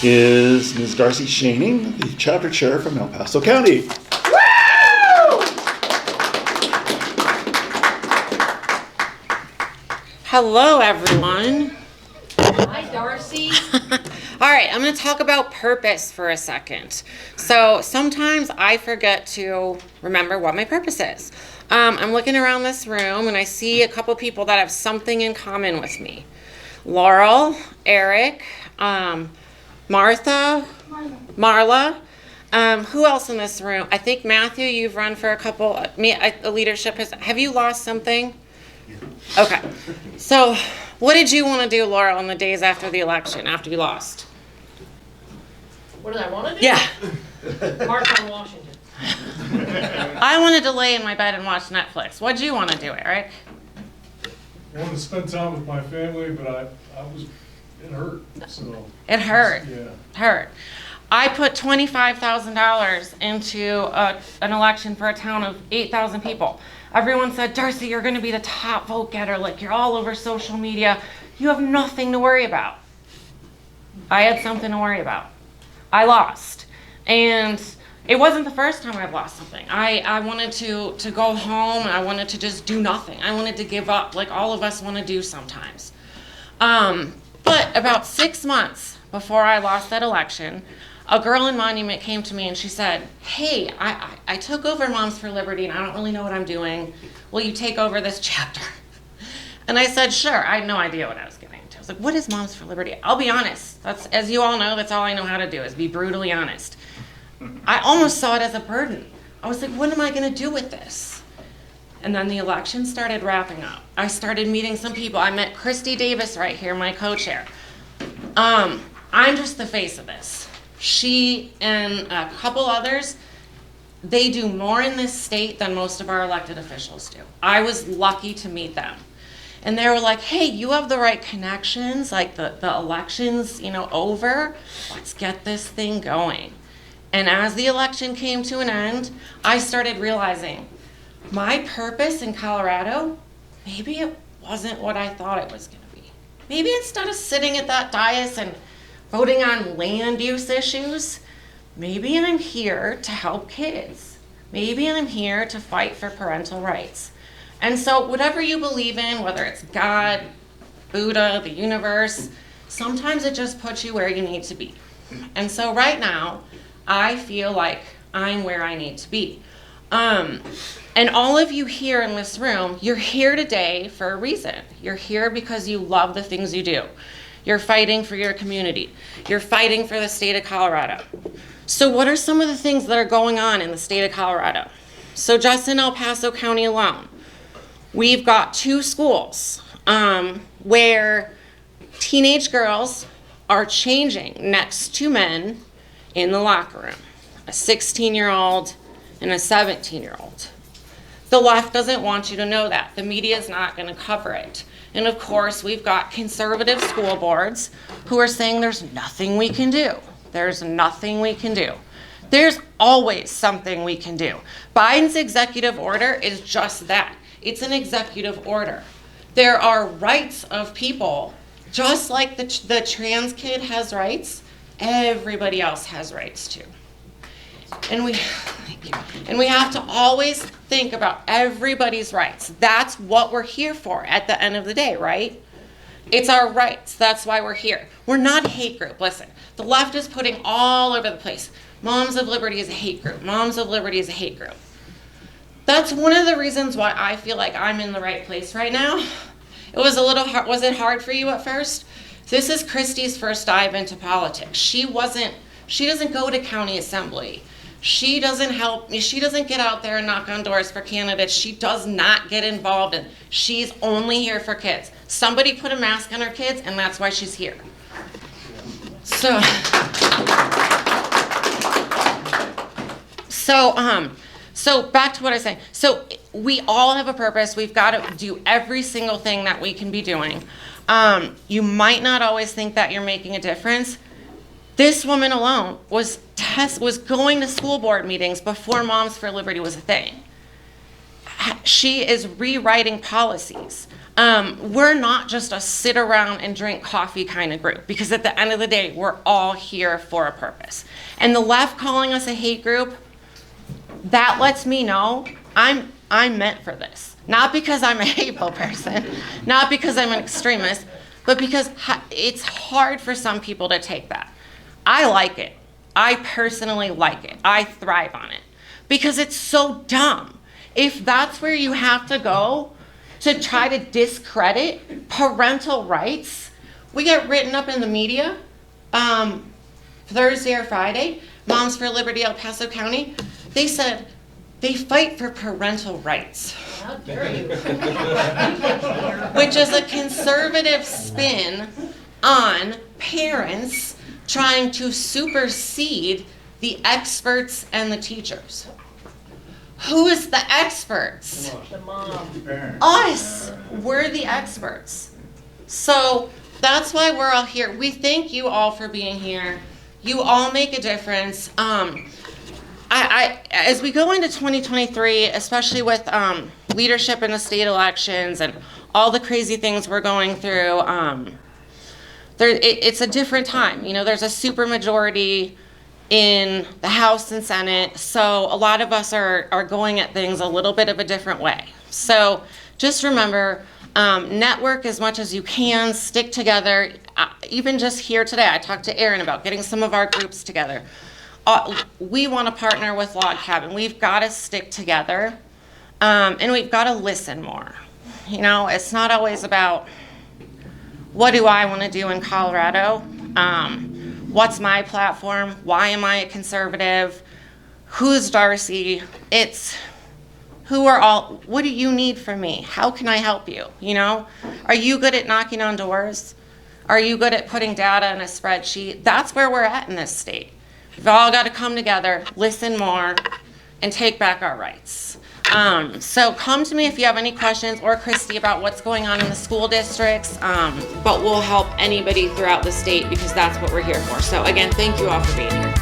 Is Ms. Darcy Schoening, the chapter chair from El Paso County. Hello, everyone. Hi, Darcy. All right, I'm going to talk about purpose for a second. So sometimes I forget to remember what my purpose is. I'm looking around this room and I see a couple people that have something in common with me. Laurel, Eric, Martha, Marla. Who else in this room? I think Matthew, you've run for a couple. The leadership has. Have you lost something? Okay. So, what did you want to do, Laurel, in the days after the election, after you lost? What did I want to do? Yeah. March on Washington. I wanted to lay in my bed and watch Netflix. What'd you want to do, Eric? I wanted to spend time with my family, but it hurt. So It hurt. Yeah. Hurt. I put $25,000 into an election for a town of 8,000 people. Everyone said, Darcy, you're going to be the top vote getter. Like, you're all over social media. You have nothing to worry about. I had something to worry about. I lost. And it wasn't the first time I've lost something. I wanted to go home. I wanted to just do nothing. I wanted to give up, like all of us want to do sometimes. But about 6 months before I lost that election, a girl in Monument came to me and she said, hey, I took over Moms for Liberty and I don't really know what I'm doing. Will you take over this chapter? And I said, sure. I had no idea what I was getting into. I was like, what is Moms for Liberty? I'll be honest. That's, as you all know, that's all I know how to do, is be brutally honest. I almost saw it as a burden. I was like, what am I going to do with this? And then the election started wrapping up. I started meeting some people. I met Christy Davis right here, my co-chair. I'm just the face of this. She and a couple others, they do more in this state than most of our elected officials do. I was lucky to meet them. And they were like, hey, you have the right connections, like the election's, over. Let's get this thing going. And as the election came to an end, I started realizing my purpose in Colorado, maybe it wasn't what I thought it was going to be. Maybe instead of sitting at that dais and voting on land use issues, maybe I'm here to help kids. Maybe I'm here to fight for parental rights. And so whatever you believe in, whether it's God, Buddha, the universe, sometimes it just puts you where you need to be. And so right now, I feel like I'm where I need to be. And all of you here in this room, you're here today for a reason. You're here because you love the things you do. You're fighting for your community. You're fighting for the state of Colorado. So what are some of the things that are going on in the state of Colorado? So just in El Paso County alone, we've got 2 schools where teenage girls are changing next to men in the locker room. A 16-year-old and a 17-year-old. The left doesn't want you to know that. The media is not going to cover it. And of course, we've got conservative school boards who are saying there's nothing we can do. There's nothing we can do. There's always something we can do. Biden's executive order is just that. It's an executive order. There are rights of people, just like the trans kid has rights, everybody else has rights too. And we have to always think about everybody's rights. That's what we're here for at the end of the day, right? It's our rights. That's why we're here. We're not a hate group. Listen, the left is putting all over the place. Moms of Liberty is a hate group. Moms of Liberty is a hate group. That's one of the reasons why I feel like I'm in the right place right now. It was a little hard. Was it hard for you at first? This is Christy's first dive into politics. She doesn't go to county assembly. She doesn't get out there and knock on doors for candidates. She does not get involved in. She's only here for kids. Somebody put a mask on her kids, and that's why she's here. So So back to what I was saying. So we all have a purpose. We've got to do every single thing that we can be doing. You might not always think that you're making a difference. This woman alone was going to school board meetings before Moms for Liberty was a thing. She is rewriting policies. We're not just a sit around and drink coffee kind of group, because at the end of the day, we're all here for a purpose. And the left calling us a hate group, that lets me know I'm meant for this. Not because I'm a hateful person, not because I'm an extremist, but because it's hard for some people to take that. I like it. I personally like it. I thrive on it because it's so dumb. If that's where you have to go to try to discredit parental rights, we get written up in the media Thursday or Friday, Moms for Liberty, El Paso County, they said they fight for parental rights. How dare you? Which is a conservative spin on parents trying to supersede the experts and the teachers. Who is the experts? The mom. Us. We're the experts. So that's why we're all here. We thank you all for being here. You all make a difference. As we go into 2023, especially with leadership in the state elections and all the crazy things we're going through, it's a different time. You know, there's a supermajority in the House and Senate, so a lot of us are going at things a little bit of a different way. So just remember, network as much as you can, stick together. Even just here today, I talked to Erin about getting some of our groups together. We want to partner with Log Cabin. We've got to stick together, and we've got to listen more. You know, it's not always about what do I want to do in Colorado. What's my platform? Why am I a conservative? Who's Darcy? It's what do you need from me? How can I help you? You know, are you good at knocking on doors? Are you good at putting data in a spreadsheet? That's where we're at in this state. We've all got to come together, listen more, and take back our rights. So come to me if you have any questions, or Christy, about what's going on in the school districts, but we'll help anybody throughout the state because that's what we're here for. So again, thank you all for being here.